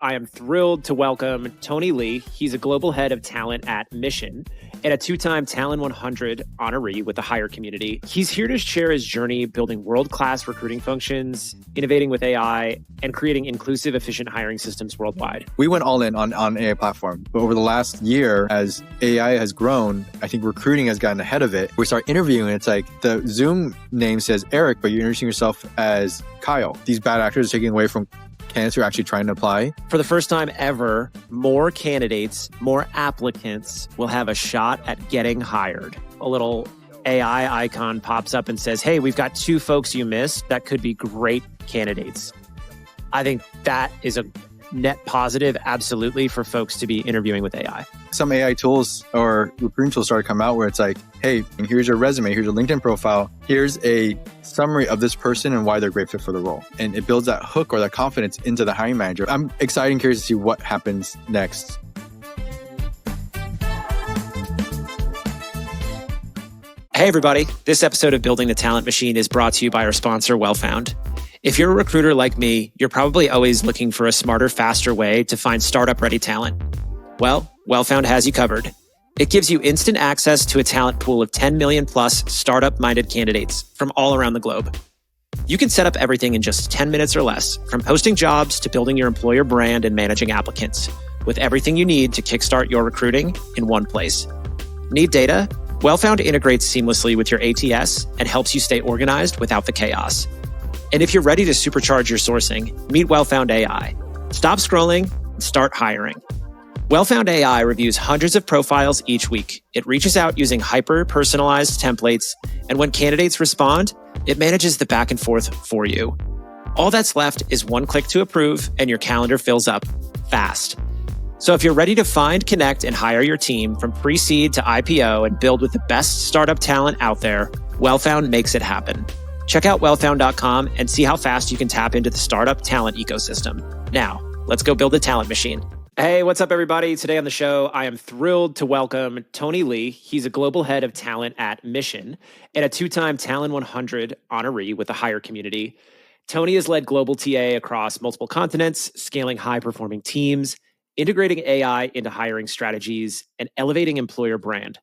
I am thrilled to welcome Tony Lee. He's a global head of talent at Mission and a two-time Talent 100 honoree with the hire community. He's here to share his journey building world-class recruiting functions, innovating with AI, and creating inclusive, efficient hiring systems worldwide. We went all in on AI platform, but over the last year, as AI has grown, I think recruiting has gotten ahead of it. We start interviewing, it's like the Zoom name says Eric, but you're introducing yourself as Kyle. These bad actors are taking away from candidates who are actually trying to apply. For the first time ever, more candidates, more applicants will have a shot at getting hired. A little AI icon pops up and says, hey, we've got 2 folks you missed that could be great candidates. I think that is a net positive, absolutely, for folks to be interviewing with AI. Some AI tools or recruiting tools started to come out where it's like, hey, here's your resume, here's your LinkedIn profile, here's a summary of this person and why they're a great fit for the role. And it builds that hook or that confidence into the hiring manager. I'm excited and curious to see what happens next. Hey, everybody. This episode of Building the Talent Machine is brought to you by our sponsor, WellFound. If you're a recruiter like me, you're probably always looking for a smarter, faster way to find startup-ready talent. Well, WellFound has you covered. It gives you instant access to a talent pool of 10 million plus startup-minded candidates from all around the globe. You can set up everything in just 10 minutes or less, from posting jobs to building your employer brand and managing applicants, with everything you need to kickstart your recruiting in one place. Need data? WellFound integrates seamlessly with your ATS and helps you stay organized without the chaos. And if you're ready to supercharge your sourcing, meet WellFound AI. Stop scrolling and start hiring. WellFound AI reviews hundreds of profiles each week. It reaches out using hyper-personalized templates, and when candidates respond, it manages the back and forth for you. All that's left is one click to approve, and your calendar fills up fast. So if you're ready to find, connect, and hire your team from pre-seed to IPO and build with the best startup talent out there, WellFound makes it happen. Check out wellfound.com and see how fast you can tap into the startup talent ecosystem. Now, let's go build a talent machine. Hey, what's up, everybody? Today on the show, I am thrilled to welcome Tony Lee. He's a global head of talent at Mission and a two-time Talent 100 honoree with the hire community. Tony has led global TA across multiple continents, scaling high-performing teams, integrating AI into hiring strategies, and elevating employer brand.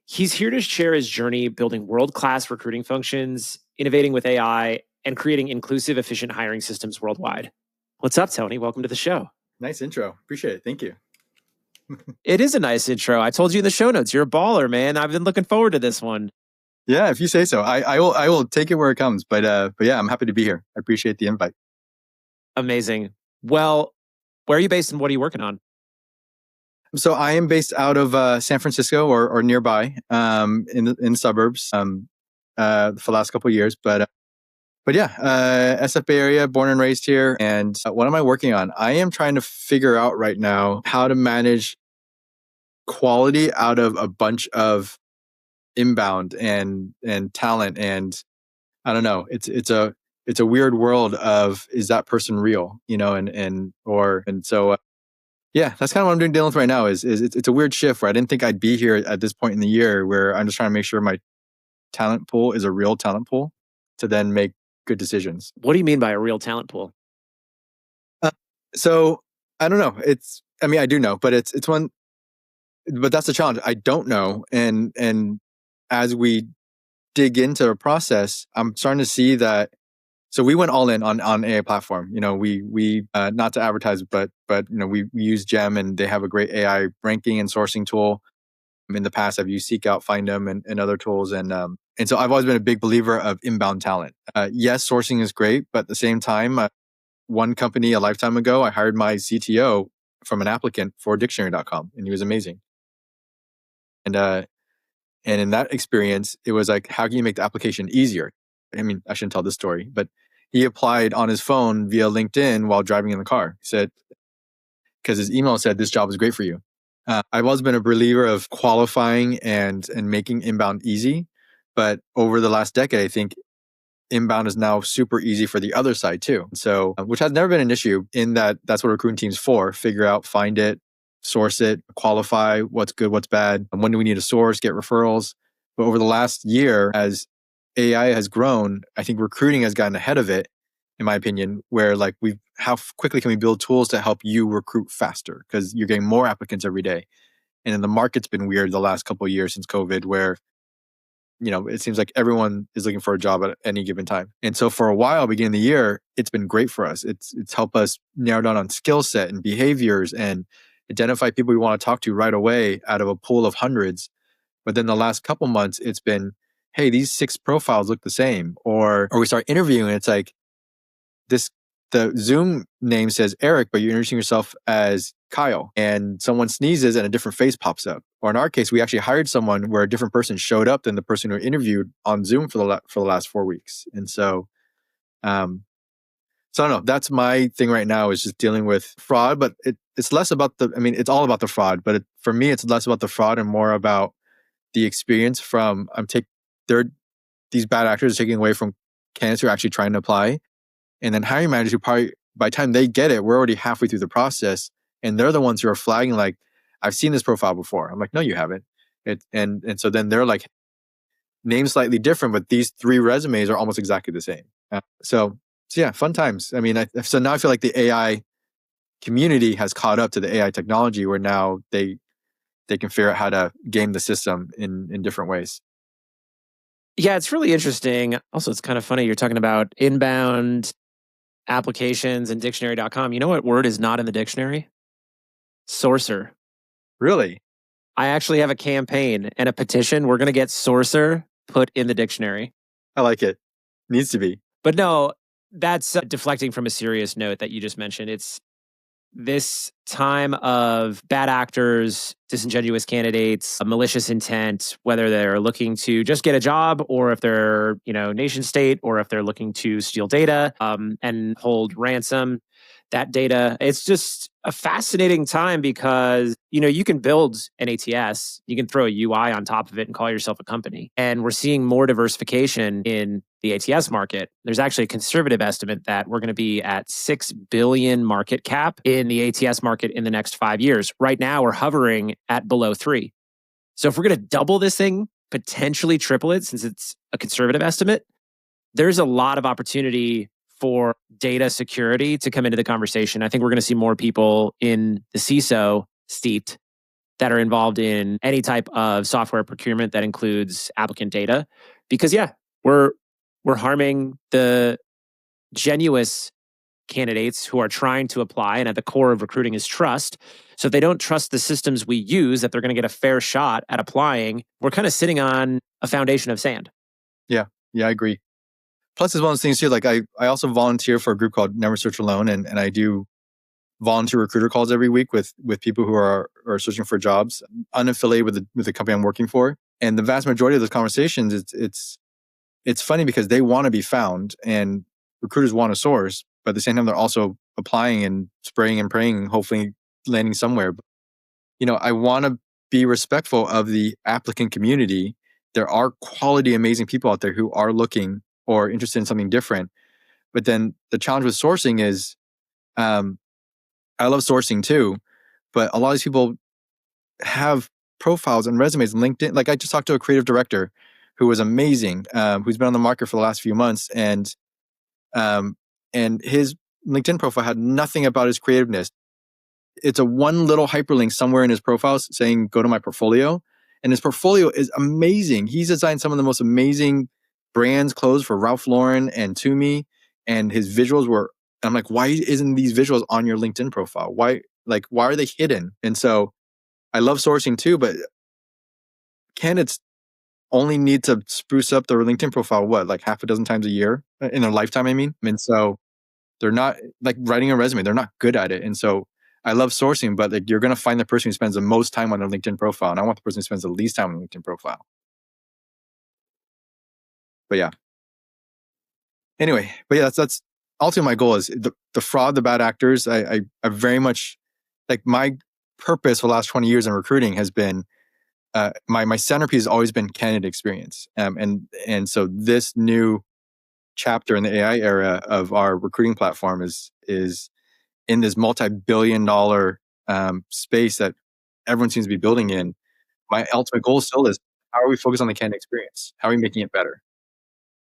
He's here to share his journey building world-class recruiting functions, innovating with AI, and creating inclusive, efficient hiring systems worldwide. What's up, Tony? Welcome to the show. Nice intro. Appreciate it. Thank you. It is a nice intro. I told you in the show notes, you're a baller, man. I've been looking forward to this one. Yeah, if you say so. I will take it where it comes. But yeah, I'm happy to be here. I appreciate the invite. Amazing. Well, where are you based and what are you working on? So I am based out of San Francisco or nearby, in the suburbs, for the last couple of years. But yeah, SF Bay Area, born and raised here. And what am I working on? I am trying to figure out right now how to manage quality out of a bunch of inbound and talent. And I don't know, it's a weird world of, is that person real? You know, and so yeah, that's kind of what I'm dealing with right now. Is it's a weird shift where I didn't think I'd be here at this point in the year, where I'm just trying to make sure my talent pool is a real talent pool to then make good decisions. What do you mean by a real talent pool? So I don't know. I do know, but it's one. But that's the challenge. I don't know, and as we dig into the process, I'm starting to see that. So we went all in on AI platform. You know, we not to advertise, but you know, we use Gem, and they have a great AI ranking and sourcing tool. In the past, I've used Seek Out, Find Them, and other tools, and so I've always been a big believer of inbound talent. Yes, sourcing is great, but at the same time, one company a lifetime ago, I hired my CTO from an applicant for Dictionary.com, and he was amazing. And in that experience, it was like, how can you make the application easier? I mean, I shouldn't tell this story, but he applied on his phone via LinkedIn while driving in the car. He said, because his email said, this job is great for you. I've always been a believer of qualifying and making inbound easy. But over the last decade, I think inbound is now super easy for the other side too. So, which has never been an issue, in that that's what recruiting team's for. Figure out, find it, source it, qualify what's good, what's bad, and when do we need a source, get referrals. But over the last year, as AI has grown, I think recruiting has gotten ahead of it. in my opinion, where like how quickly can we build tools to help you recruit faster? Because you're getting more applicants every day. And then the market's been weird the last couple of years since COVID, where it seems like everyone is looking for a job at any given time. And so for a while, beginning of the year, it's been great for us. It's helped us narrow down on skill set and behaviors and identify people we want to talk to right away out of a pool of hundreds. But then the last couple months, it's been, hey, these 6 profiles look the same. Or we start interviewing and it's like, the Zoom name says Eric, but you're introducing yourself as Kyle, and someone sneezes and a different face pops up. Or in our case, we actually hired someone where a different person showed up than the person who interviewed on Zoom for the last 4 weeks. And so, so I don't know. That's my thing right now, is just dealing with fraud. But it's less about it's all about the fraud. But for me, it's less about the fraud and more about the experience from these bad actors are taking away from candidates who are actually trying to apply. And then hiring managers who probably, by the time they get it, we're already halfway through the process. And they're the ones who are flagging like, I've seen this profile before. I'm like, no, you haven't. And so then they're like, names slightly different, but these 3 resumes are almost exactly the same. So yeah, fun times. So now I feel like the AI community has caught up to the AI technology, where now they can figure out how to game the system in different ways. Yeah, it's really interesting. Also, it's kind of funny. You're talking about inbound applications and dictionary.com. You know what word is not in the dictionary? Sourcer. Really? I actually have a campaign and a petition. We're going to get sourcer put in the dictionary. I like it. Needs to be. But no, that's deflecting from a serious note that you just mentioned. It's this time of bad actors, disingenuous candidates, a malicious intent, whether they're looking to just get a job or if they're, nation state, or if they're looking to steal data and hold ransom that data. It's just a fascinating time because, you can build an ATS, you can throw a UI on top of it and call yourself a company. And we're seeing more diversification in the ATS market. There's actually a conservative estimate that we're going to be at 6 billion market cap in the ATS market in the next 5 years. Right now, we're hovering at below 3. So if we're going to double this thing, potentially triple it, since it's a conservative estimate, there's a lot of opportunity for data security to come into the conversation. I think we're going to see more people in the CISO seat that are involved in any type of software procurement that includes applicant data, because we're harming the genuine candidates who are trying to apply, and at the core of recruiting is trust. So if they don't trust the systems we use, that they're going to get a fair shot at applying, we're kind of sitting on a foundation of sand. Yeah, I agree. Plus, it's one of those things too. Like I also volunteer for a group called Never Search Alone, and I do volunteer recruiter calls every week with people who are searching for jobs, unaffiliated with the company I'm working for. And the vast majority of those conversations, it's funny because they want to be found and recruiters want to source, but at the same time they're also applying and spraying and praying and hopefully landing somewhere. I want to be respectful of the applicant community. There are quality, amazing people out there who are looking or interested in something different. But then the challenge with sourcing is, I love sourcing too, but a lot of these people have profiles and resumes on LinkedIn. Like I just talked to a creative director who was amazing, who's been on the market for the last few months, and his LinkedIn profile had nothing about his creativeness. It's a one little hyperlink somewhere in his profile saying, go to my portfolio. And his portfolio is amazing. He's designed some of the most amazing brands, clothes for Ralph Lauren and Tumi. And his visuals were, I'm like, why isn't these visuals on your LinkedIn profile? Why are they hidden? And so I love sourcing too, but candidates only need to spruce up their LinkedIn profile, like half a dozen times a year in their lifetime, I mean. And so they're not like writing a resume. They're not good at it. And so I love sourcing, but like you're going to find the person who spends the most time on their LinkedIn profile. And I want the person who spends the least time on the LinkedIn profile. But yeah. Anyway, that's ultimately my goal is the fraud, the bad actors. I very much like my purpose for the last 20 years in recruiting has been, my centerpiece has always been candidate experience. And so this new chapter in the AI era of our recruiting platform is in this multi-billion-dollar space that everyone seems to be building in. My ultimate goal still is, how are we focused on the candidate experience? How are we making it better?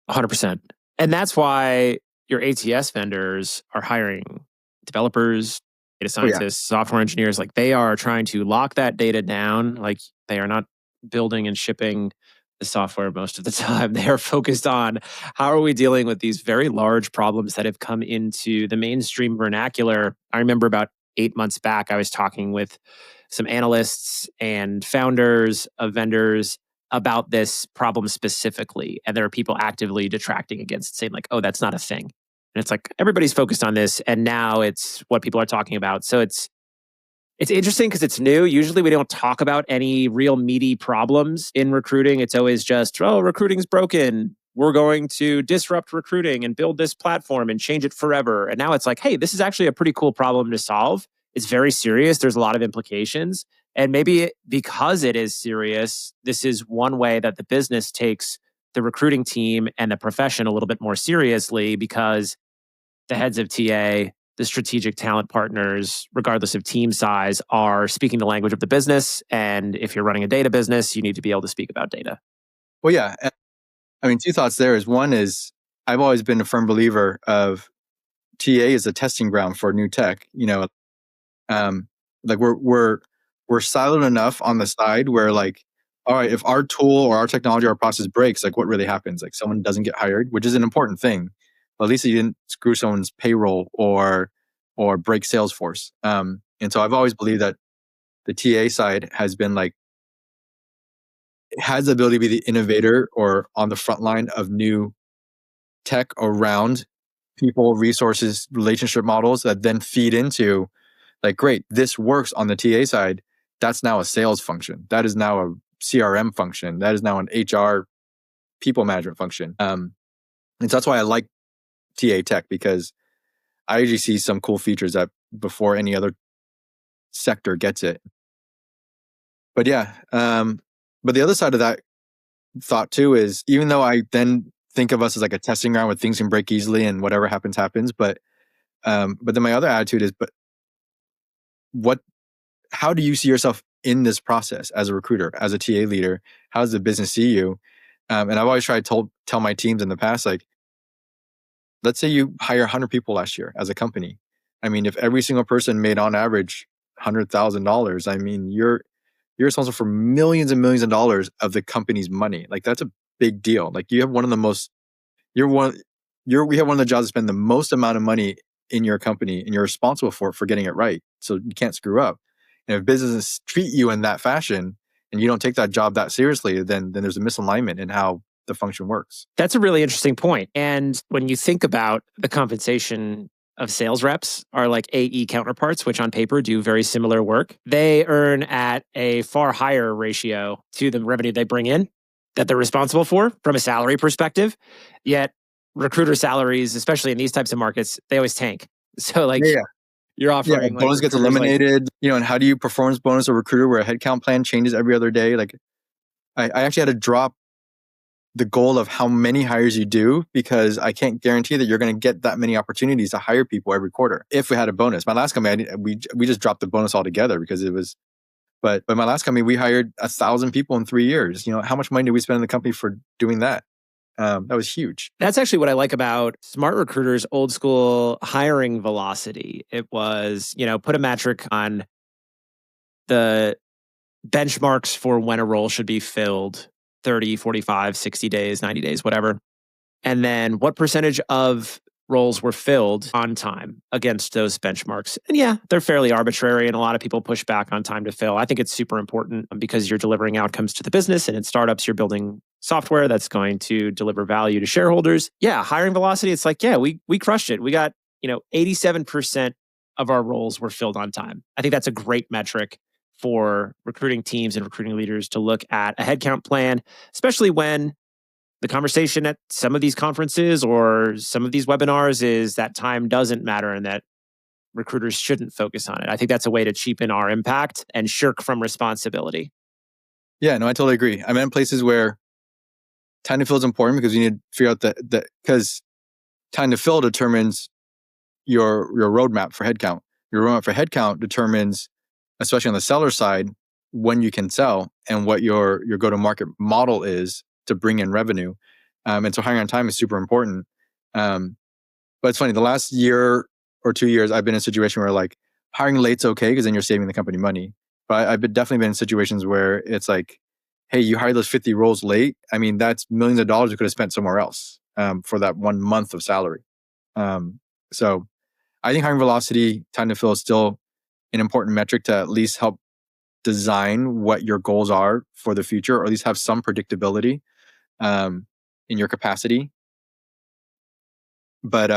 100%. And that's why your ATS vendors are hiring developers, data Oh yeah. scientists, software engineers. Like they are trying to lock that data down. Like they are not building and shipping the software most of the time. They are focused on how are we dealing with these very large problems that have come into the mainstream vernacular. I remember about 8 months back, I was talking with some analysts and founders of vendors about this problem specifically. And there are people actively detracting against it, saying, like, oh, that's not a thing. And it's like everybody's focused on this. And now it's what people are talking about. So it's interesting because it's new. Usually we don't talk about any real meaty problems in recruiting. It's always just, oh, recruiting's broken. We're going to disrupt recruiting and build this platform and change it forever. And now it's like, hey, this is actually a pretty cool problem to solve. It's very serious. There's a lot of implications. And maybe because it is serious, this is one way that the business takes the recruiting team and the profession a little bit more seriously because the heads of TA, the strategic talent partners, regardless of team size, are speaking the language of the business. And if you're running a data business, you need to be able to speak about data. Well, yeah. I mean, two thoughts there is one is I've always been a firm believer of TA is a testing ground for new tech. Um, like we're siloed enough on the side where like, all right, if our tool or our technology or our process breaks, like what really happens? Like someone doesn't get hired, which is an important thing. But at least you didn't screw someone's payroll or break Salesforce. And so I've always believed that the TA side has been like has the ability to be the innovator or on the front line of new tech around people, resources, relationship models that then feed into like, great, this works on the TA side. That's now a sales function. That is now a CRM function. That is now an HR people management function. And so that's why I like TA tech because I usually see some cool features that before any other sector gets it. But yeah, but the other side of that thought too is even though I then think of us as like a testing ground where things can break easily and whatever happens happens, but then my other attitude is, but what? How do you see yourself in this process as a recruiter, as a TA leader? How does the business see you? And I've always tried to tell my teams in the past, like, let's say you hire 100 people last year as a company. I mean, if every single person made on average $100,000, I mean, you're responsible for millions and millions of dollars of the company's money. Like that's a big deal. Like you have one of the most, you're one, we have one of the jobs to spend the most amount of money in your company, and you're responsible for getting it right. So you can't screw up. And if businesses treat you in that fashion, and you don't take that job that seriously, then there's a misalignment in how the function works. That's a really interesting point. And when you think about the compensation of sales reps are like AE counterparts, which on paper do very similar work, they earn at a far higher ratio to the revenue they bring in that they're responsible for from a salary perspective. Yet recruiter salaries, especially in these types of markets, they always tank. So like Yeah. you're offering like bonus gets eliminated, and how do you performance bonus a recruiter where a headcount plan changes every other day? Like I actually had to drop the goal of how many hires you do because I can't guarantee that you're going to get that many opportunities to hire people every quarter. If we had a bonus, my last company, we just dropped the bonus altogether because it was. But my last company, we hired 1,000 people in 3 years. How much money did we spend in the company for doing that? That was huge. That's actually what I like about Smart Recruiter's old school hiring velocity. It was, put a metric on the benchmarks for when a role should be filled 30, 45, 60 days, 90 days, whatever. And then what percentage of roles were filled on time against those benchmarks. And yeah, they're fairly arbitrary and a lot of people push back on time to fill. I think it's super important because you're delivering outcomes to the business, and in startups, you're building software that's going to deliver value to shareholders. Yeah, hiring velocity, it's like, yeah, we crushed it. We got, 87% of our roles were filled on time. I think that's a great metric for recruiting teams and recruiting leaders to look at a headcount plan, especially when the conversation at some of these conferences or some of these webinars is that time doesn't matter and that recruiters shouldn't focus on it. I think that's a way to cheapen our impact and shirk from responsibility. Yeah, no, I totally agree. I'm in places where time to fill is important because you need to figure out that because time to fill determines your roadmap for headcount. Your roadmap for headcount determines, especially on the seller side, when you can sell and what your go-to-market model is to bring in revenue. And so hiring on time is super important. But it's funny, the last year or 2 years, I've been in a situation where like hiring late's okay because then you're saving the company money. But definitely been in situations where it's like, hey, you hired those 50 roles late. I mean, that's millions of dollars you could have spent somewhere else for that 1 month of salary. So I think hiring velocity, time to fill is still an important metric to at least help design what your goals are for the future, or at least have some predictability in your capacity. But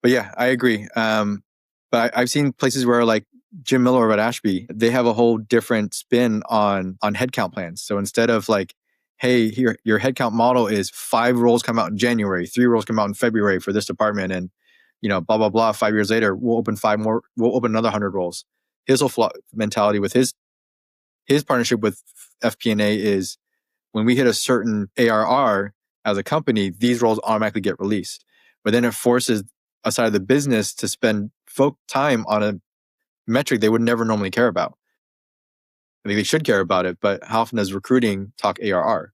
yeah, I agree. But I've seen places where like Jim Miller at Ashby, they have a whole different spin on headcount plans. So instead of like, hey, here your headcount model is 5 roles come out in January, 3 roles come out in February for this department, and blah blah blah. 5 years later, we'll open 5 more. We'll open another 100 roles. His whole mentality with his partnership with FP&A is when we hit a certain ARR as a company, these roles automatically get released. But then it forces a side of the business to spend time on a metric they would never normally care about. I think they should care about it, but how often does recruiting talk ARR?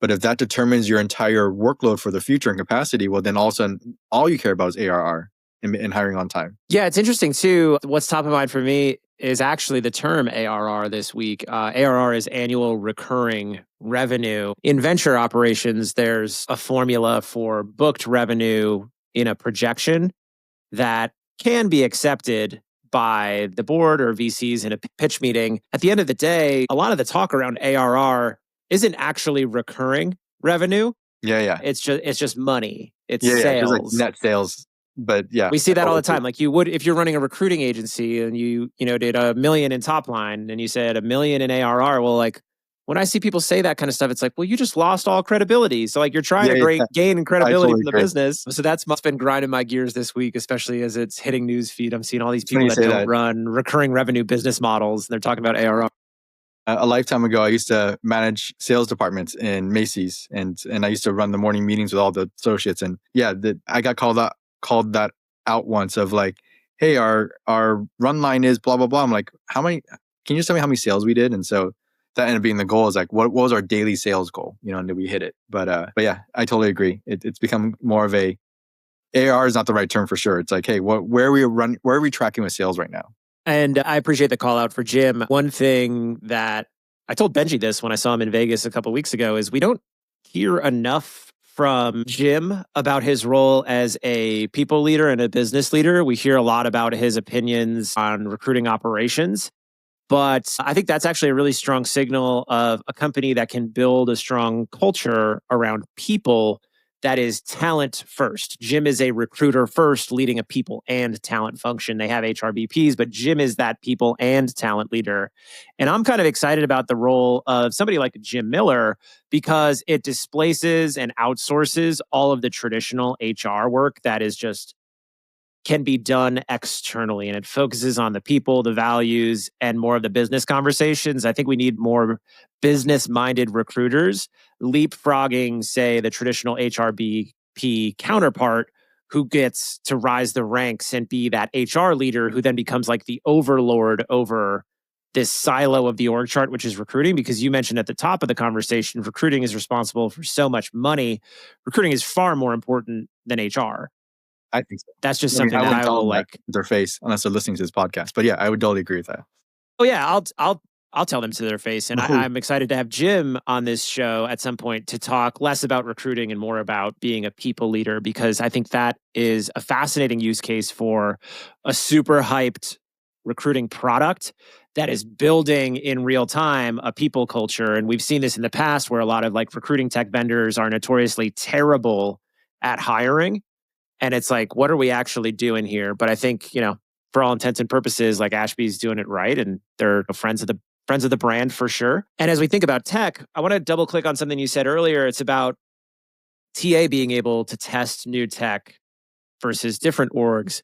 But if that determines your entire workload for the future and capacity, well, then all of a sudden, all you care about is ARR and hiring on time. Yeah, it's interesting too. What's top of mind for me is actually the term ARR this week. ARR is annual recurring revenue. In venture operations, there's a formula for booked revenue in a projection that can be accepted by the board or VCs in a pitch meeting. At the end of the day, a lot of the talk around ARR isn't actually recurring revenue. Yeah. It's just money. It's Yeah. Just like sales. net sales. But yeah, we see that all the time. Like you would if you're running a recruiting agency and you did $1 million in top line and you said $1 million in ARR. Well, like when I see people say that kind of stuff, it's like, well, you just lost all credibility. So like you're trying to gain credibility from the business. So that's been grinding my gears this week, especially as it's hitting news feed. I'm seeing all these people that don't run recurring revenue business models and they're talking about ARR. A lifetime ago, I used to manage sales departments in Macy's, and I used to run the morning meetings with all the associates. And yeah, I got called that out once of like, hey, our run line is blah blah blah. I'm like, how many? Can you just tell me how many sales we did? And so that ended up being the goal. Is like, what was our daily sales goal? And did we hit it? But yeah, I totally agree. It's become more of a ARR is not the right term for sure. It's like, hey, where are we tracking with sales right now? And I appreciate the call out for Jim. One thing that I told Benji this when I saw him in Vegas a couple of weeks ago is we don't hear enough from Jim about his role as a people leader and a business leader. We hear a lot about his opinions on recruiting operations. But I think that's actually a really strong signal of a company that can build a strong culture around people that is talent first. Jim is a recruiter first, leading a people and talent function. They have HRBPs, but Jim is that people and talent leader. And I'm kind of excited about the role of somebody like Jim Miller because it displaces and outsources all of the traditional HR work that is just can be done externally, and it focuses on the people, the values, and more of the business conversations. I think we need more business-minded recruiters leapfrogging, say, the traditional HRBP counterpart who gets to rise the ranks and be that HR leader who then becomes like the overlord over this silo of the org chart, which is recruiting. Because you mentioned at the top of the conversation, recruiting is responsible for so much money. Recruiting is far more important than HR. I think so. That's just something that I will like their face unless they're listening to this podcast. But yeah, I would totally agree with that. Oh yeah, I'll tell them to their face, and I'm excited to have Jim on this show at some point to talk less about recruiting and more about being a people leader, because I think that is a fascinating use case for a super hyped recruiting product that is building in real time a people culture. And we've seen this in the past where a lot of like recruiting tech vendors are notoriously terrible at hiring. And it's like, what are we actually doing here? But I think, for all intents and purposes, like Ashby's doing it right. And they're friends of the brand for sure. And as we think about tech, I want to double click on something you said earlier. It's about TA being able to test new tech versus different orgs.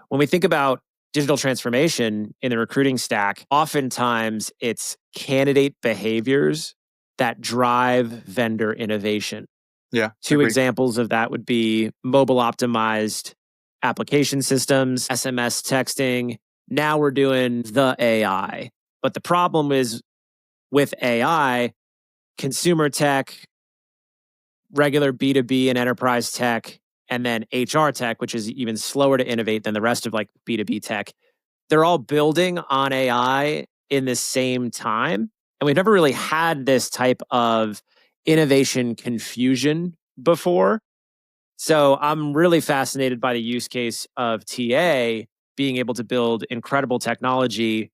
When we think about digital transformation in the recruiting stack, oftentimes it's candidate behaviors that drive vendor innovation. Yeah. Two examples of that would be mobile optimized application systems, SMS texting. Now we're doing the AI. But the problem is with AI, consumer tech, regular B2B and enterprise tech and then HR tech, which is even slower to innovate than the rest of like B2B tech. They're all building on AI in the same time. And we've never really had this type of innovation confusion before. So I'm really fascinated by the use case of TA being able to build incredible technology,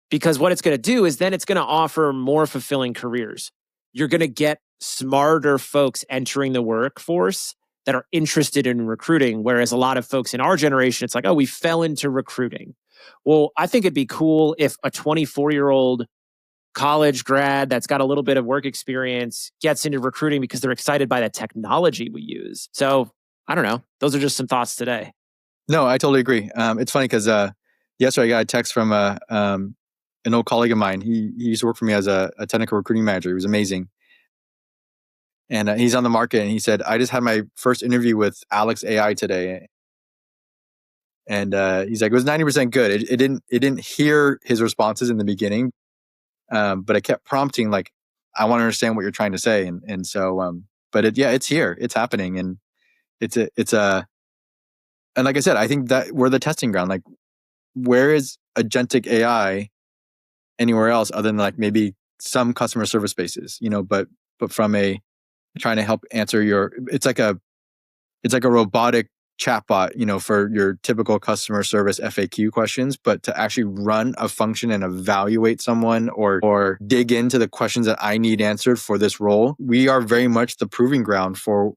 because what it's going to do is then it's going to offer more fulfilling careers. You're going to get smarter folks entering the workforce that are interested in recruiting. Whereas a lot of folks in our generation, it's like, oh, we fell into recruiting. Well, I think it'd be cool if a 24-year-old college grad that's got a little bit of work experience gets into recruiting because they're excited by the technology we use. So I don't know. Those are just some thoughts today. No, I totally agree. It's funny because yesterday I got a text from an old colleague of mine. He used to work for me as a technical recruiting manager. He was amazing. And he's on the market, and he said, I just had my first interview with Alex AI today. And he's like, it was 90% good. It didn't hear his responses in the beginning, but it kept prompting, like, I want to understand what you're trying to say. And so, but it's here, it's happening. And and like I said, I think that we're the testing ground. Like, where is agentic AI anywhere else other than like maybe some customer service spaces, but from a trying to help answer it's like a robotic chatbot, for your typical customer service FAQ questions, but to actually run a function and evaluate someone or dig into the questions that I need answered for this role. We are very much the proving ground for,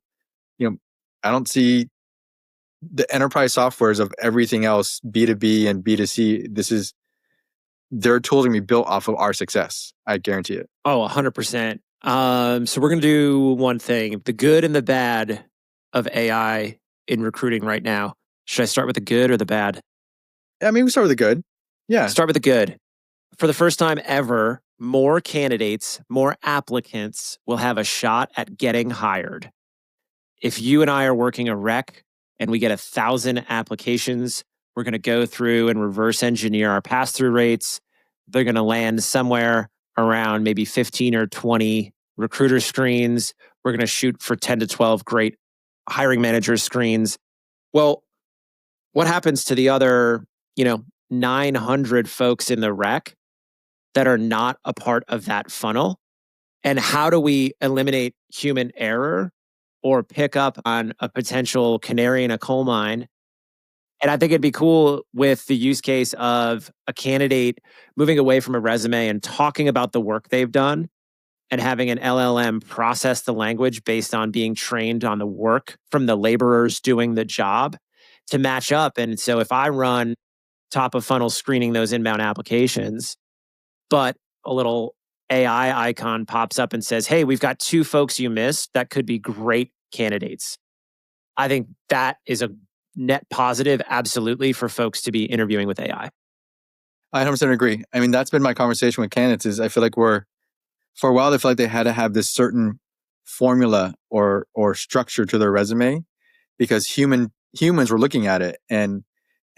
I don't see the enterprise softwares of everything else, B2B and B2C. Their tools are going to be built off of our success. I guarantee it. Oh, 100%. So we're going to do one thing, the good and the bad of AI in recruiting right now. Should I start with the good or the bad? I mean, we start with the good. Yeah. Start with the good. For the first time ever, more candidates, more applicants will have a shot at getting hired. If you and I are working a rec and we get 1,000 applications, we're going to go through and reverse engineer our pass-through rates. They're going to land somewhere around maybe 15 or 20 recruiter screens. We're going to shoot for 10 to 12 great hiring manager screens. Well, what happens to the other, 900 folks in the rec that are not a part of that funnel? And how do we eliminate human error or pick up on a potential canary in a coal mine? And I think it'd be cool with the use case of a candidate moving away from a resume and talking about the work they've done and having an LLM process the language based on being trained on the work from the laborers doing the job to match up. And so if I run top of funnel screening those inbound applications, but a little AI icon pops up and says, hey, we've got 2 folks you missed that could be great candidates. I think that is a net positive, absolutely, for folks to be interviewing with AI. I 100% agree. I mean, that's been my conversation with candidates is I feel like for a while, they felt like they had to have this certain formula or structure to their resume because humans were looking at it. And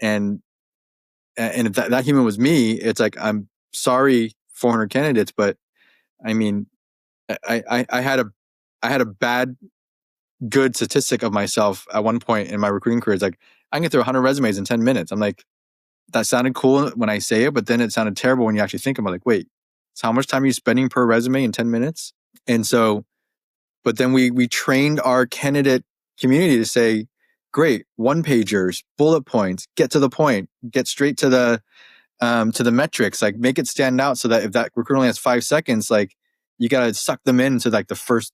if that human was me, it's like, I'm sorry, 400 candidates, but I mean, I had a bad, good statistic of myself at one point in my recruiting career. It's like, I can get through 100 resumes in 10 minutes. I'm like, that sounded cool when I say it, but then it sounded terrible when you actually think about it. Like, wait, so how much time are you spending per resume in 10 minutes? And so, but then we trained our candidate community to say, great, one pagers, bullet points, get to the point, get straight to the metrics, like make it stand out so that if that recruiter only has 5 seconds, like you got to suck them into like the first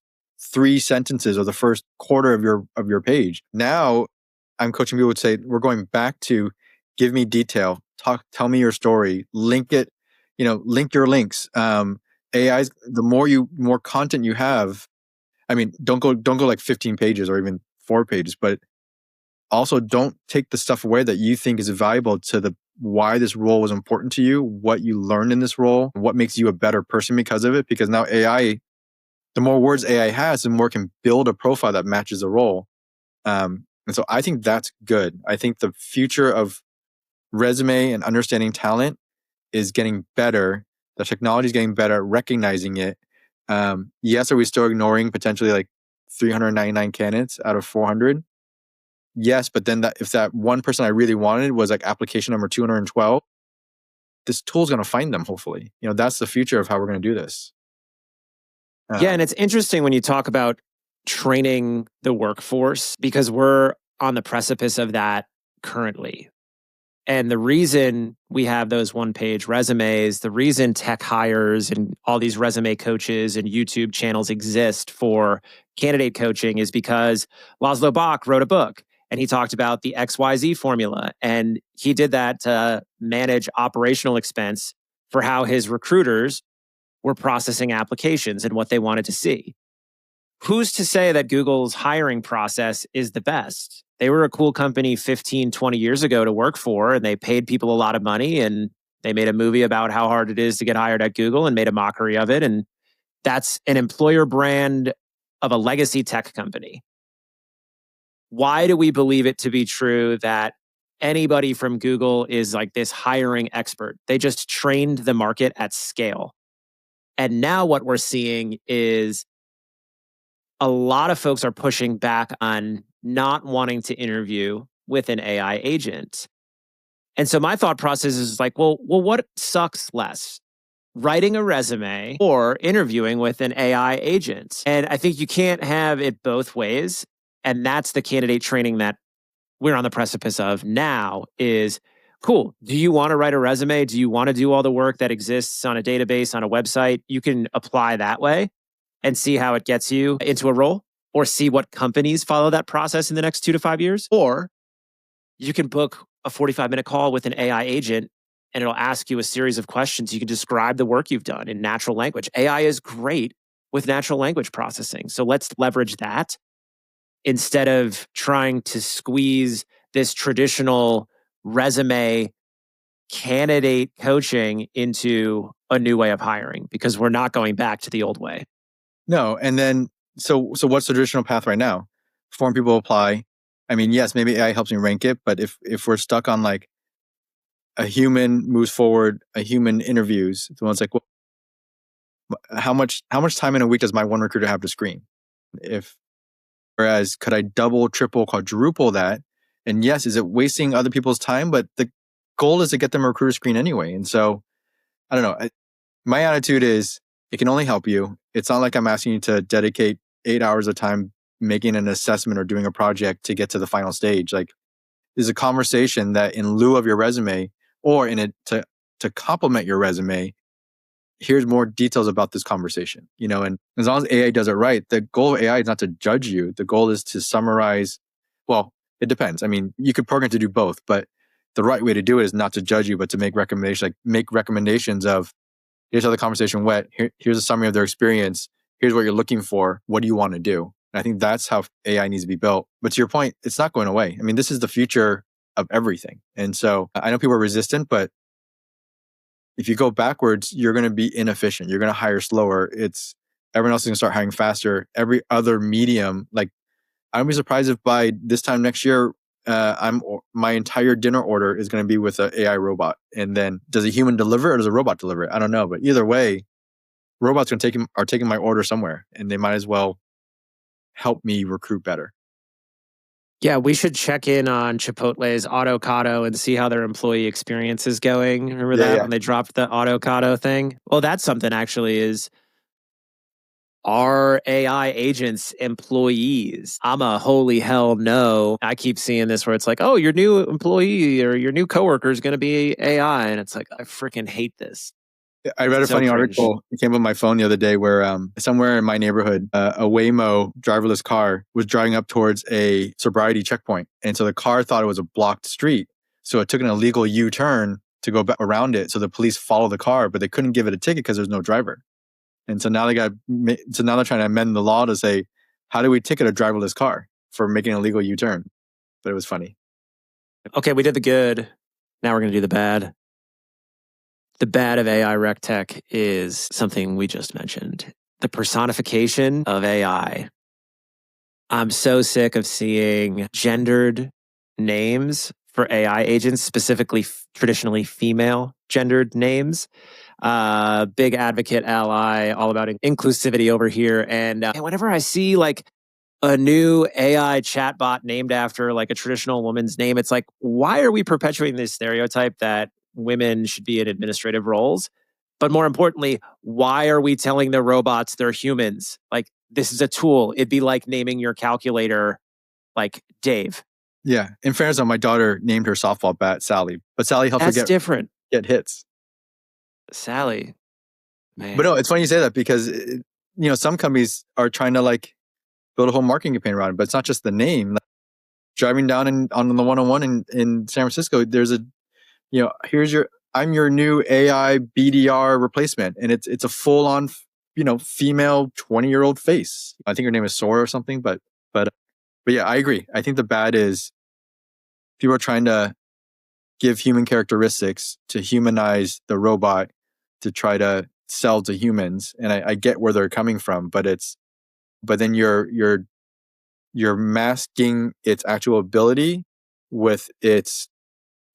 3 sentences or the first quarter of your page. Now I'm coaching people to say, we're going back to give me detail, tell me your story, link it, link your links. AI's, the more content you have, I mean, don't go like 15 pages or even 4 pages, but also don't take the stuff away that you think is valuable to why this role was important to you, what you learned in this role, what makes you a better person because of it. Because now AI, the more words AI has, the more it can build a profile that matches the role. And so I think that's good. I think the future of resume and understanding talent is getting better. The technology is getting better at recognizing it. Yes, are we still ignoring potentially like 399 candidates out of 400? yes, but then if that one person I really wanted was like application number 212, this tool's going to find them, hopefully. That's the future of how we're going to do this. Yeah, and it's interesting when you talk about training the workforce because we're on the precipice of that currently. And the reason we have those one-page resumes, the reason tech hires and all these resume coaches and YouTube channels exist for candidate coaching is because Laszlo Bock wrote a book and he talked about the XYZ formula. And he did that to manage operational expense for how his recruiters were processing applications and what they wanted to see. Who's to say that Google's hiring process is the best? They were a cool company 15, 20 years ago to work for, and they paid people a lot of money, and they made a movie about how hard it is to get hired at Google and made a mockery of it. And that's an employer brand of a legacy tech company. Why do we believe it to be true that anybody from Google is like this hiring expert? They just trained the market at scale. And now what we're seeing is a lot of folks are pushing back on not wanting to interview with an AI agent. And so my thought process is like, well, what sucks less? Writing a resume or interviewing with an AI agent? And I think you can't have it both ways. And that's the candidate training that we're on the precipice of now is cool. Do you want to write a resume? Do you want to do all the work that exists on a database, on a website? You can apply that way and see how it gets you into a role, or see what companies follow that process in the next 2 to 5 years. Or you can book a 45-minute call with an AI agent and it'll ask you a series of questions. You can describe the work you've done in natural language. AI is great with natural language processing. So let's leverage that instead of trying to squeeze this traditional resume candidate coaching into a new way of hiring, because we're not going back to the old way. No, and then so what's the traditional path right now? Form people apply. I mean, yes, maybe AI helps me rank it, but if we're stuck on like a human moves forward, a human interviews, the one's like, well, how much time in a week does my one recruiter have to screen? Whereas could I double, triple, quadruple that? And yes, is it wasting other people's time? But the goal is to get them a recruiter screen anyway. And so I don't know. My attitude is it can only help you. It's not like I'm asking you to dedicate 8 hours of time making an assessment or doing a project to get to the final stage. Like, there's a conversation that in lieu of your resume or in it to complement your resume, here's more details about this conversation, and as long as AI does it right, the goal of AI is not to judge you. The goal is to summarize. Well, it depends. I mean, you could program to do both, but the right way to do it is not to judge you, but to make recommendations of, here's how the conversation went. Here's a summary of their experience. Here's what you're looking for. What do you want to do? And I think that's how AI needs to be built. But to your point, it's not going away. I mean, this is the future of everything. And so I know people are resistant, but if you go backwards, you're going to be inefficient. You're going to hire slower. Everyone else is going to start hiring faster. Every other medium, like, I'd be surprised if by this time next year, my entire dinner order is going to be with an AI robot. And then does a human deliver it or does a robot deliver it? I don't know. But either way, robots are taking my order somewhere, and they might as well help me recruit better. Yeah, we should check in on Chipotle's Autocado and see how their employee experience is going. Remember that when they dropped the Autocado thing? Well, that's something actually is, are AI agents employees? I'm a holy hell no. I keep seeing this where it's like, oh, your new employee or your new coworker is going to be AI. And it's like, I freaking hate this. I read a funny article. It came up on my phone the other day where somewhere in my neighborhood, a Waymo driverless car was driving up towards a sobriety checkpoint. And so the car thought it was a blocked street. So it took an illegal U-turn to go back around it. So the police followed the car, but they couldn't give it a ticket because there's no driver. And so now they're trying to amend the law to say, how do we ticket a driverless car for making an illegal U-turn? But it was funny. Okay, we did the good. Now we're going to do the bad. The bad of AI rec tech is something we just mentioned. The personification of AI. I'm so sick of seeing gendered names for AI agents, specifically traditionally female gendered names. Big advocate, ally, all about inclusivity over here. And whenever I see like a new AI chatbot named after like a traditional woman's name. It's like, why are we perpetuating this stereotype that women should be in administrative roles? But more importantly, why are we telling the robots they're humans? Like, this is a tool. It'd be like naming your calculator like Dave. Yeah. In fairness, my daughter named her softball bat Sally, but Sally helps her That's different. get hits. Sally, But man. no, it's funny you say that because some companies are trying to like build a whole marketing campaign around it, but it's not just the name. Like, driving down on the 101 in San Francisco, there's I'm your new AI BDR replacement, and it's a full on female 20-year-old face. I think her name is Sora or something, but yeah, I agree. I think the bad is people are trying to give human characteristics to humanize the robot to try to sell to humans, and I get where they're coming from, but then you're masking its actual ability with its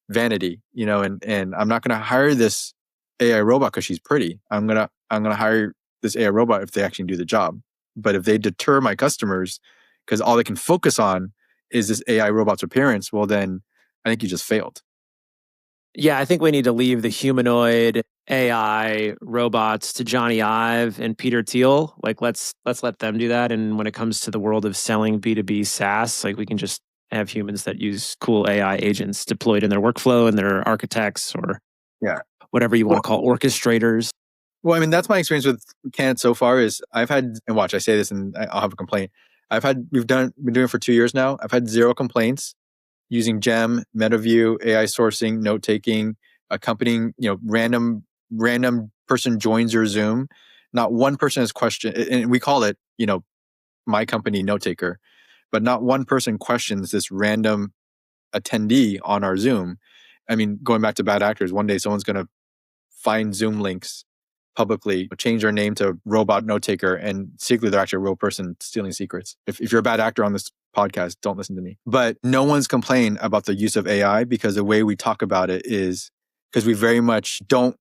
vanity, and I'm not going to hire this AI robot because she's pretty. I'm gonna hire this AI robot if they actually do the job. But if they deter my customers because all they can focus on is this AI robot's appearance, well then I think you just failed. Yeah, I think we need to leave the humanoid AI robots to Johnny Ive and Peter Thiel. Like, let's let them do that. And when it comes to the world of selling B2B SaaS, like we can just have humans that use cool AI agents deployed in their workflow and their architects or Yeah. whatever you want to call orchestrators. Well, I mean, that's my experience with Canada so far is I've had, and watch, I say this and I'll have a complaint. Been doing it for 2 years now. I've had 0 complaints using Gem, MetaView, AI sourcing, note taking, accompanying, random person joins your Zoom. Not one person has questioned, and we call it, my company note taker, but not one person questions this random attendee on our Zoom. I mean, going back to bad actors, one day someone's going to find Zoom links publicly, change their name to robot note taker, and secretly they're actually a real person stealing secrets. If you're a bad actor on this podcast, don't listen to me. But no one's complained about the use of AI because the way we talk about it is because we very much don't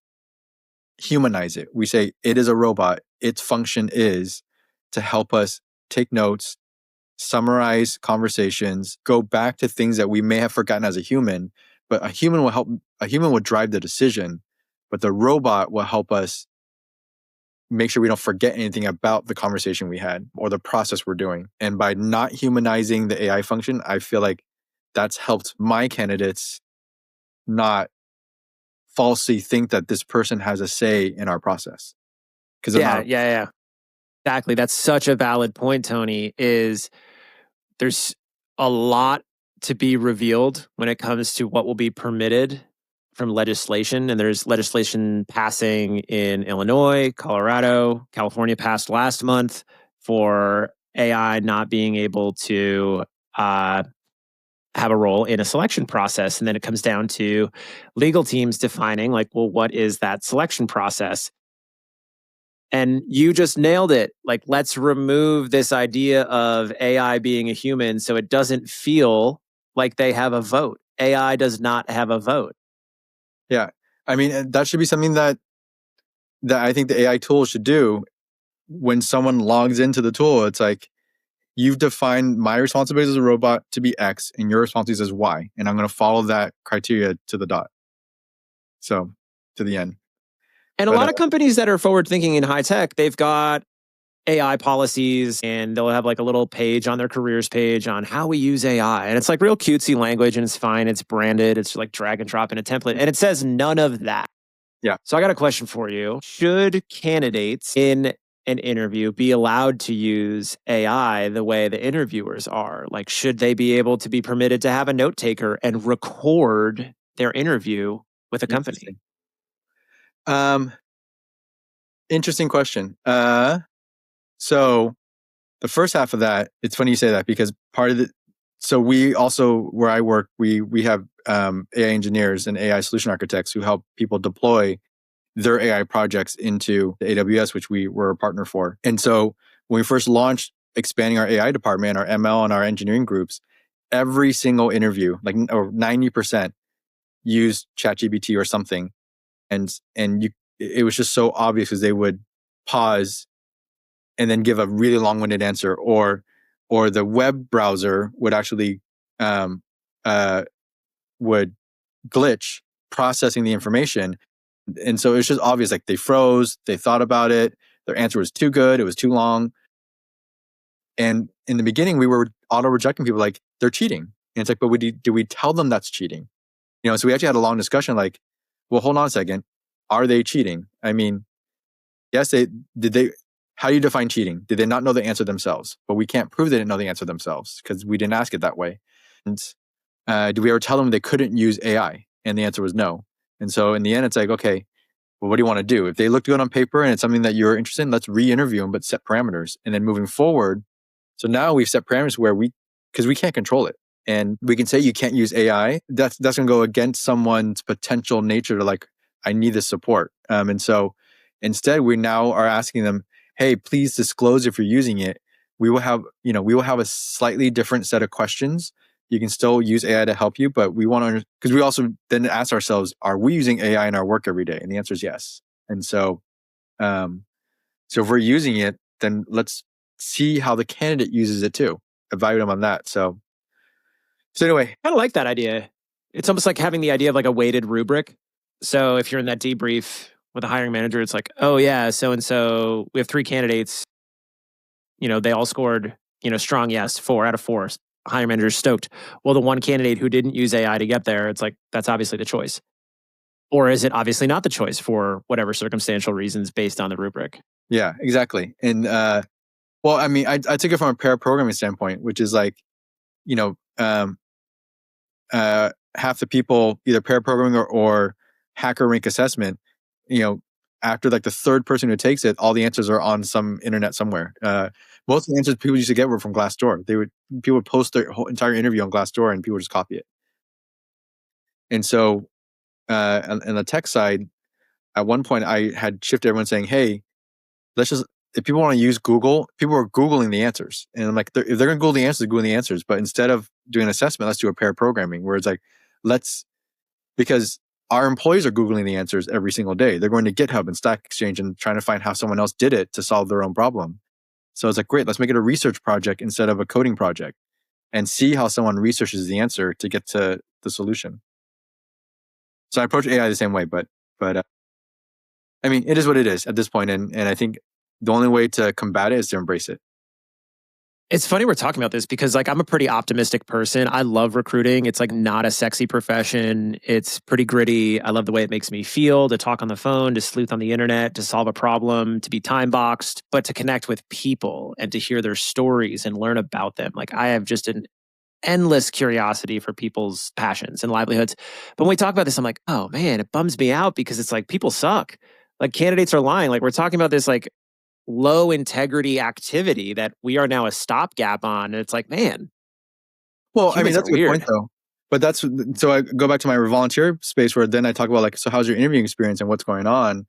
humanize it. We say it is a robot. Its function is to help us take notes, summarize conversations, go back to things that we may have forgotten as a human, but a human will drive the decision, but the robot will help us make sure we don't forget anything about the conversation we had or the process we're doing. And by not humanizing the AI function, I feel like that's helped my candidates not falsely think that this person has a say in our process. Yeah. Exactly. That's such a valid point, Tony, is there's a lot to be revealed when it comes to what will be permitted from legislation. And there's legislation passing in Illinois, Colorado, California passed last month for AI not being able to have a role in a selection process. And then it comes down to legal teams defining, like, well, what is that selection process? And you just nailed it. Like, let's remove this idea of AI being a human so it doesn't feel like they have a vote. AI does not have a vote. Yeah. I mean, that should be something that I think the AI tool should do. When someone logs into the tool, it's like, you've defined my responsibilities as a robot to be X and your responsibilities as Y. And I'm going to follow that criteria to the dot. So to the end. And a lot of companies that are forward thinking in high tech, they've got AI policies and they'll have like a little page on their careers page on how we use AI. And it's like real cutesy language and it's fine. It's branded. It's like drag and drop in a template. And it says none of that. Yeah. So I got a question for you. Should candidates in an interview be allowed to use AI the way the interviewers are? Like, should they be able to be permitted to have a note taker and record their interview with a company? Interesting question. So the first half of that, it's funny you say that because part of so we also, where I work, we have AI engineers and AI solution architects who help people deploy their AI projects into the AWS, which we were a partner for. And so when we first launched expanding our AI department, our ML and our engineering groups, every single interview, like or 90%, used ChatGPT or something. And it was just so obvious because they would pause and then give a really long-winded answer, or or the web browser would actually um, would glitch processing the information. And so it's just obvious, like they froze, they thought about it, their answer was too good, it was too long. And in the beginning, we were auto rejecting people like they're cheating. And it's like, but do we tell them that's cheating? So we actually had a long discussion like, well, hold on a second. Are they cheating? I mean, yes, how do you define cheating? Did they not know the answer themselves? But we can't prove they didn't know the answer themselves because we didn't ask it that way. And do we ever tell them they couldn't use AI? And the answer was no. And so in the end, it's like, okay, well, what do you want to do? If they look good on paper and it's something that you're interested in, let's re-interview them, but set parameters. And then moving forward, so now we've set parameters where because we can't control it. And we can say you can't use AI. That's going to go against someone's potential nature to like, I need this support. And so instead, we now are asking them, hey, please disclose if you're using it. We will have a slightly different set of questions. You can still use AI to help you, but we want to, because we also then ask ourselves, are we using AI in our work every day? And the answer is yes. And so, so if we're using it, then let's see how the candidate uses it too. Evaluate them on that. So anyway, I kind of like that idea. It's almost like having the idea of like a weighted rubric. So if you're in that debrief with a hiring manager, it's like, oh yeah, so and so, we have 3 candidates. They all scored, strong yes, 4 out of 4. Hiring manager's stoked. Well, the one candidate who didn't use AI to get there, it's like, that's obviously the choice. Or is it obviously not the choice for whatever circumstantial reasons based on the rubric? Yeah, exactly. And well, I mean, I took it from a pair programming standpoint, which is like, half the people either pair programming or hacker rank assessment, after like the third person who takes it, all the answers are on some internet somewhere. Most of the answers people used to get were from Glassdoor. People would post their whole entire interview on Glassdoor and people would just copy it. And so, on the tech side, at one point I had shifted everyone saying, hey, if people want to use Google, people are Googling the answers. And I'm like, if they're going to Google the answers, Google the answers. But instead of doing an assessment, let's do a pair programming where it's like, because our employees are Googling the answers every single day. They're going to GitHub and Stack Exchange and trying to find how someone else did it to solve their own problem. So it's like, great, let's make it a research project instead of a coding project and see how someone researches the answer to get to the solution. So I approach AI the same way, but I mean, it is what it is at this point. And I think the only way to combat it is to embrace it. It's funny we're talking about this because like I'm a pretty optimistic person. I love recruiting. It's like not a sexy profession. It's pretty gritty. I love the way it makes me feel to talk on the phone, to sleuth on the internet, to solve a problem, to be time boxed, but to connect with people and to hear their stories and learn about them. Like I have just an endless curiosity for people's passions and livelihoods. But when we talk about this, I'm like, oh man, it bums me out because it's like people suck. Like candidates are lying. Like we're talking about this like low integrity activity that we are now a stopgap on. And it's like, man. Well, I mean, that's a good point though. But so I go back to my volunteer space where then I talk about like, so how's your interviewing experience and what's going on?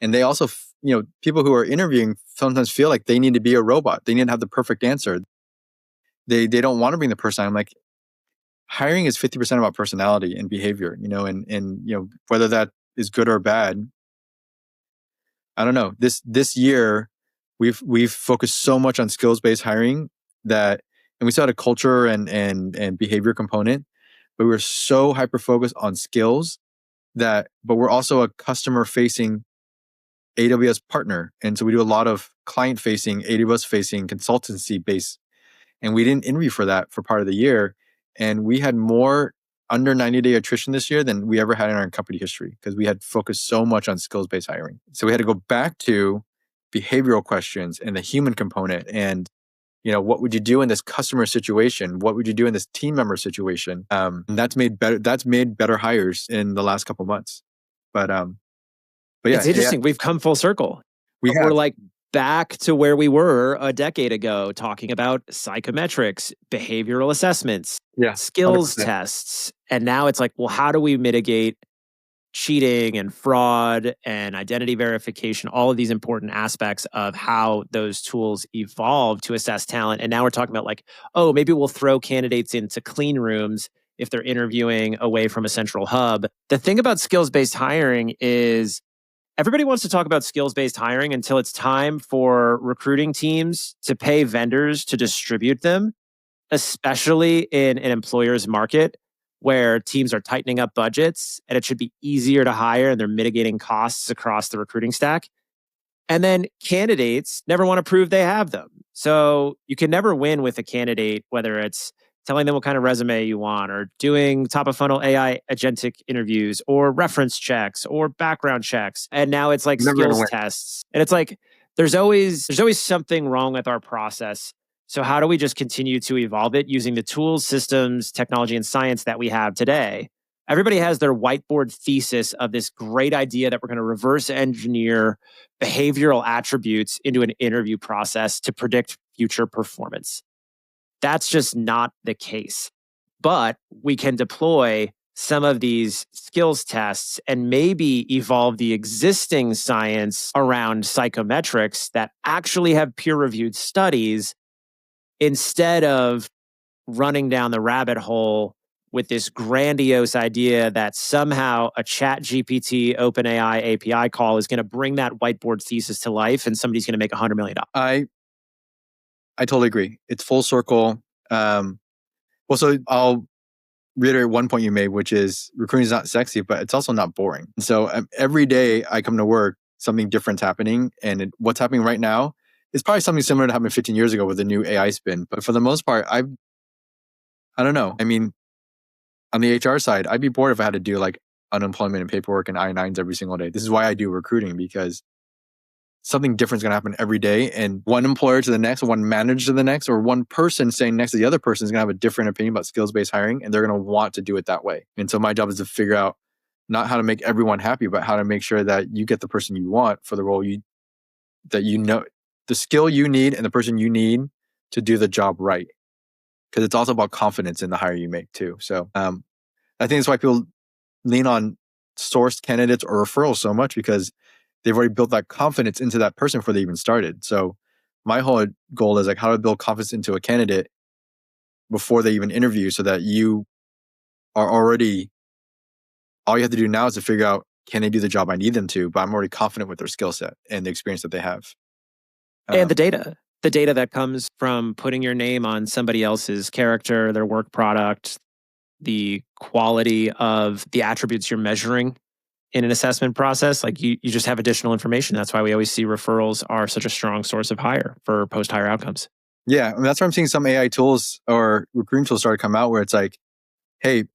And they also, people who are interviewing sometimes feel like they need to be a robot. They need to have the perfect answer. They don't want to bring the person. I'm like, hiring is 50% about personality and behavior, and whether that is good or bad. I don't know. This year, we've focused so much on skills-based hiring and we still had a culture and behavior component, but we were so hyper focused on skills but we're also a customer-facing AWS partner, and so we do a lot of client-facing, AWS-facing, consultancy-based, and we didn't interview for that for part of the year, and we had more under 90-day attrition this year than we ever had in our company history because we had focused so much on skills-based hiring. So we had to go back to behavioral questions and the human component and what would you do in this customer situation? What would you do in this team member situation? That's made better hires in the last couple of months. But yeah, it's interesting. We've come full circle. We're like back to where we were a decade ago, talking about psychometrics, behavioral assessments, skills 100%. Tests. And now it's like, well, how do we mitigate cheating and fraud and identity verification, all of these important aspects of how those tools evolve to assess talent. And now we're talking about like, oh, maybe we'll throw candidates into clean rooms if they're interviewing away from a central hub. The thing about skills-based hiring is Everybody wants to talk about skills-based hiring until it's time for recruiting teams to pay vendors to distribute them, especially in an employer's market where teams are tightening up budgets and it should be easier to hire and they're mitigating costs across the recruiting stack. And then candidates never want to prove they have them. So you can never win with a candidate, whether it's telling them what kind of resume you want or doing top of funnel AI agentic interviews or reference checks or background checks. And now it's like Never gonna skills win. tests. And it's like there's always something wrong with our process. So how do we just continue to evolve it using the tools, systems, technology, and science that we have today? Everybody has their whiteboard thesis of this great idea that we're going to reverse engineer behavioral attributes into an interview process to predict future performance. That's just not the case. But we can deploy some of these skills tests and maybe evolve the existing science around psychometrics that actually have peer reviewed studies instead of running down the rabbit hole with this grandiose idea that somehow a chat GPT OpenAI API call is going to bring that whiteboard thesis to life and somebody's going to make $100 million. I totally agree. It's full circle. Well, so I'll reiterate one point you made, which is recruiting is not sexy, but it's also not boring. So every day I come to work, something different's happening. And what's happening right now is probably something similar to happened 15 years ago with the new AI spin. But for the most part, I don't know. I mean, on the HR side, I'd be bored if I had to do like unemployment and paperwork and I-9s every single day. This is why I do recruiting, because something different is going to happen every day. And one employer to the next, one manager to the next, or one person saying next to the other person is going to have a different opinion about skills-based hiring, and they're going to want to do it that way. And so my job is to figure out not how to make everyone happy, but how to make sure that you get the person you want for the role that you know, the skill you need and the person you need to do the job right. Because it's also about confidence in the hire you make too. So I think that's why people lean on sourced candidates or referrals so much, because they've already built that confidence into that person before they even started. So my whole goal is like how to build confidence into a candidate before they even interview, so that you are already, all you have to do now is to figure out, can they do the job I need them to, but I'm already confident with their skill set and the experience that they have. And the data that comes from putting your name on somebody else's character, their work product, the quality of the attributes you're measuring in an assessment process, like you just have additional information. That's why we always see referrals are such a strong source of hire for post-hire outcomes. Yeah, I mean, that's why I'm seeing some AI tools or recruiting tools start to come out where it's like, hey,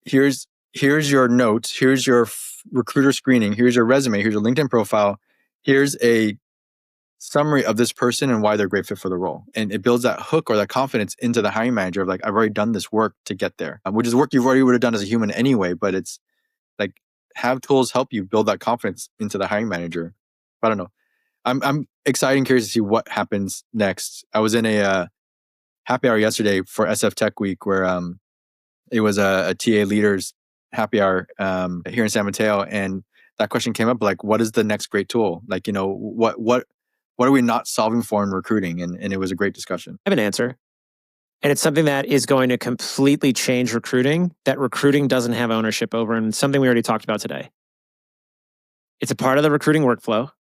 here's your notes, here's your recruiter screening, here's your resume, here's your LinkedIn profile, here's a summary of this person and why they're a great fit for the role. And it builds that hook or that confidence into the hiring manager of like, I've already done this work to get there, which is work you've already would have done as a human anyway, but it's like, have tools help you build that confidence into the hiring manager. I don't know. I'm excited and curious to see what happens next. I was in a happy hour yesterday for SF Tech Week where it was a TA leaders happy hour here in San Mateo, and that question came up like, what is the next great tool? Like, you know, what are we not solving for in recruiting? And it was a great discussion. I have an answer. And it's something that is going to completely change recruiting, that recruiting doesn't have ownership over, and something we already talked about today. It's a part of the recruiting workflow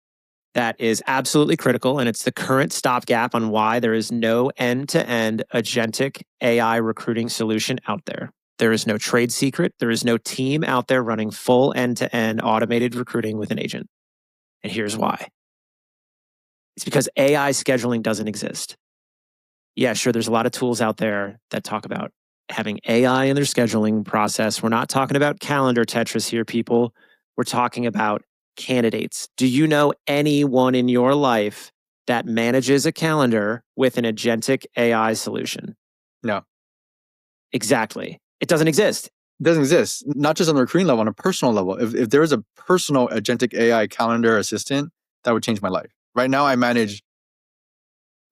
that is absolutely critical, and it's the current stopgap on why there is no end-to-end agentic AI recruiting solution out there. There is no trade secret. There is no team out there running full end-to-end automated recruiting with an agent. And here's why. It's because AI scheduling doesn't exist. Yeah, sure, there's a lot of tools out there that talk about having AI in their scheduling process. We're not talking about calendar Tetris here, people. We're talking about candidates. Do you know anyone in your life that manages a calendar with an agentic AI solution? No. Exactly. It doesn't exist. It doesn't exist. Not just on the recruiting level, on a personal level. If there was a personal agentic AI calendar assistant, that would change my life. Right now, I manage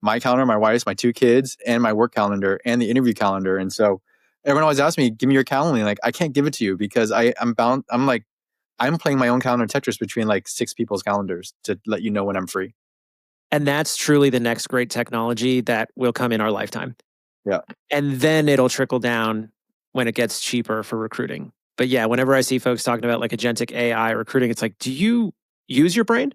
my calendar, my wife's, my 2 kids, and my work calendar and the interview calendar. And so everyone always asks me, give me your calendar. Like, I can't give it to you because I'm bound. I'm playing my own calendar Tetris between like 6 people's calendars to let you know when I'm free. And that's truly the next great technology that will come in our lifetime. Yeah. And then it'll trickle down when it gets cheaper for recruiting. But yeah, whenever I see folks talking about like agentic AI recruiting, it's like, do you use your brain.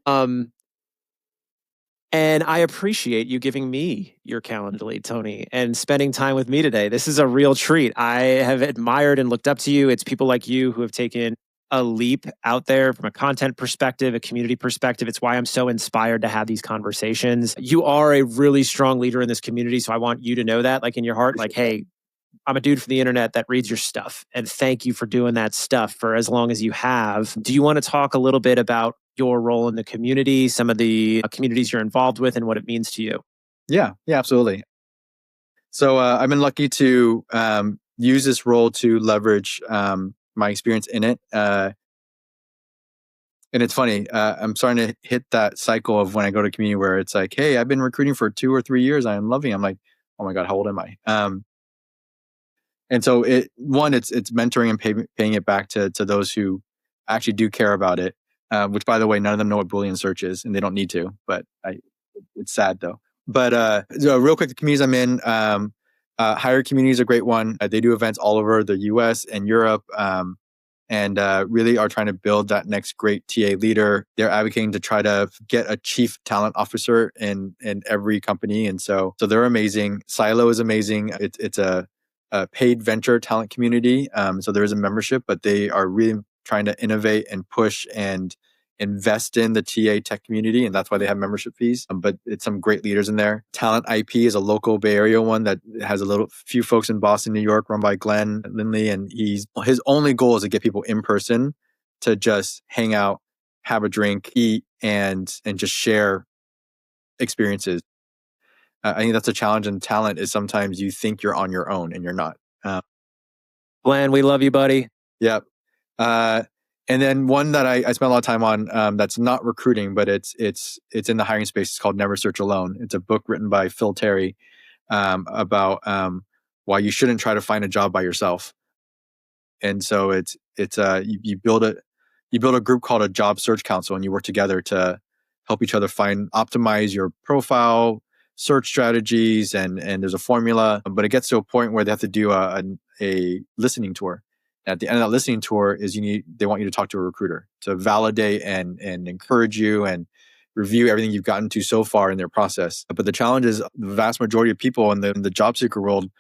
And I appreciate you giving me your Calendly, Tony, and spending time with me today. This is a real treat. I have admired and looked up to you. It's people like you who have taken a leap out there from a content perspective, a community perspective. It's why I'm so inspired to have these conversations. You are a really strong leader in this community. So I want you to know that, like in your heart, like, hey, I'm a dude from the internet that reads your stuff. And thank you for doing that stuff for as long as you have. Do you want to talk a little bit about your role in the community, some of the communities you're involved with, and what it means to you? Yeah, absolutely. So I've been lucky to use this role to leverage my experience in it. And it's funny, I'm starting to hit that cycle of when I go to community where it's like, hey, I've been recruiting for 2 or 3 years. I'm loving it. I'm like, oh my God, how old am I? And so it's mentoring and paying it back to those who actually do care about it, which, by the way, none of them know what Boolean search is, and they don't need to, but it's sad though. But so real quick, the communities I'm in, Higher Community is a great one. They do events all over the US and Europe. And really are trying to build that next great TA leader. They're advocating to try to get a chief talent officer in every company, and so they're amazing. Silo is amazing. It's a paid venture talent community, so there is a membership, but they are really trying to innovate and push and invest in the TA tech community, and that's why they have membership fees. But it's some great leaders in there. Talent IP is a local Bay Area one that has a few folks in Boston, New York, run by Glenn Lindley, and his only goal is to get people in person to just hang out, have a drink, eat, and just share experiences. I think that's a challenge in talent is sometimes you think you're on your own and you're not. Glenn, we love you, buddy. Yep. And then one that I spent a lot of time on that's not recruiting, but it's in the hiring space. It's called Never Search Alone. It's a book written by Phil Terry about why you shouldn't try to find a job by yourself. And so you build a group called a job search council, and you work together to help each other optimize your profile, search strategies, and there's a formula. But it gets to a point where they have to do a listening tour. At the end of that listening tour they want you to talk to a recruiter to validate and encourage you and review everything you've gotten to so far in their process. But the challenge is the vast majority of people in the job seeker world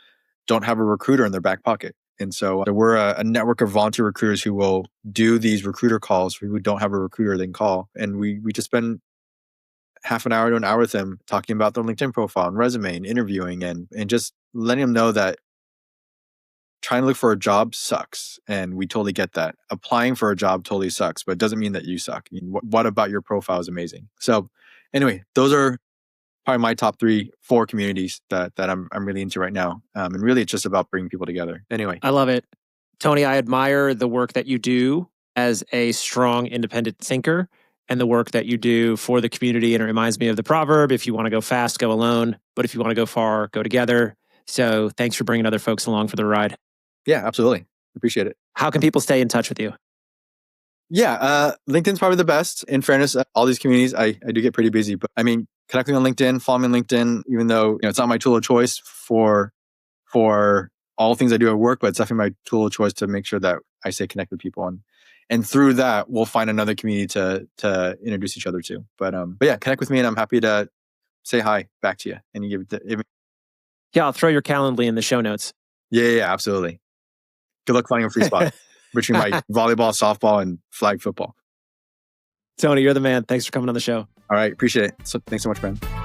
don't have a recruiter in their back pocket. And so we're a network of volunteer recruiters who will do these recruiter calls for who don't have a recruiter they can call. And we just spend half an hour to an hour with them talking about their LinkedIn profile and resume and interviewing and just letting them know that trying to look for a job sucks. And we totally get that. Applying for a job totally sucks, but it doesn't mean that you suck. I mean, what about your profile is amazing? So anyway, those are probably my top 4 communities that I'm really into right now. And really it's just about bringing people together. Anyway. I love it. Tony, I admire the work that you do as a strong, independent thinker and the work that you do for the community. And it reminds me of the proverb, if you want to go fast, go alone. But if you want to go far, go together. So thanks for bringing other folks along for the ride. Yeah, absolutely. Appreciate it. How can people stay in touch with you? Yeah, LinkedIn's probably the best. In fairness, all these communities, I do get pretty busy. But I mean, connecting on LinkedIn, follow me on LinkedIn, even though it's not my tool of choice for all things I do at work, but it's definitely my tool of choice to make sure that I stay connected with people. And through that, we'll find another community to introduce each other to. But yeah, connect with me and I'm happy to say hi back to you. And you Yeah, I'll throw your Calendly in the show notes. Yeah, absolutely. Good luck finding a free spot between my volleyball, softball, and flag football. Tony, you're the man. Thanks for coming on the show. All right. Appreciate it. Thanks so much, man.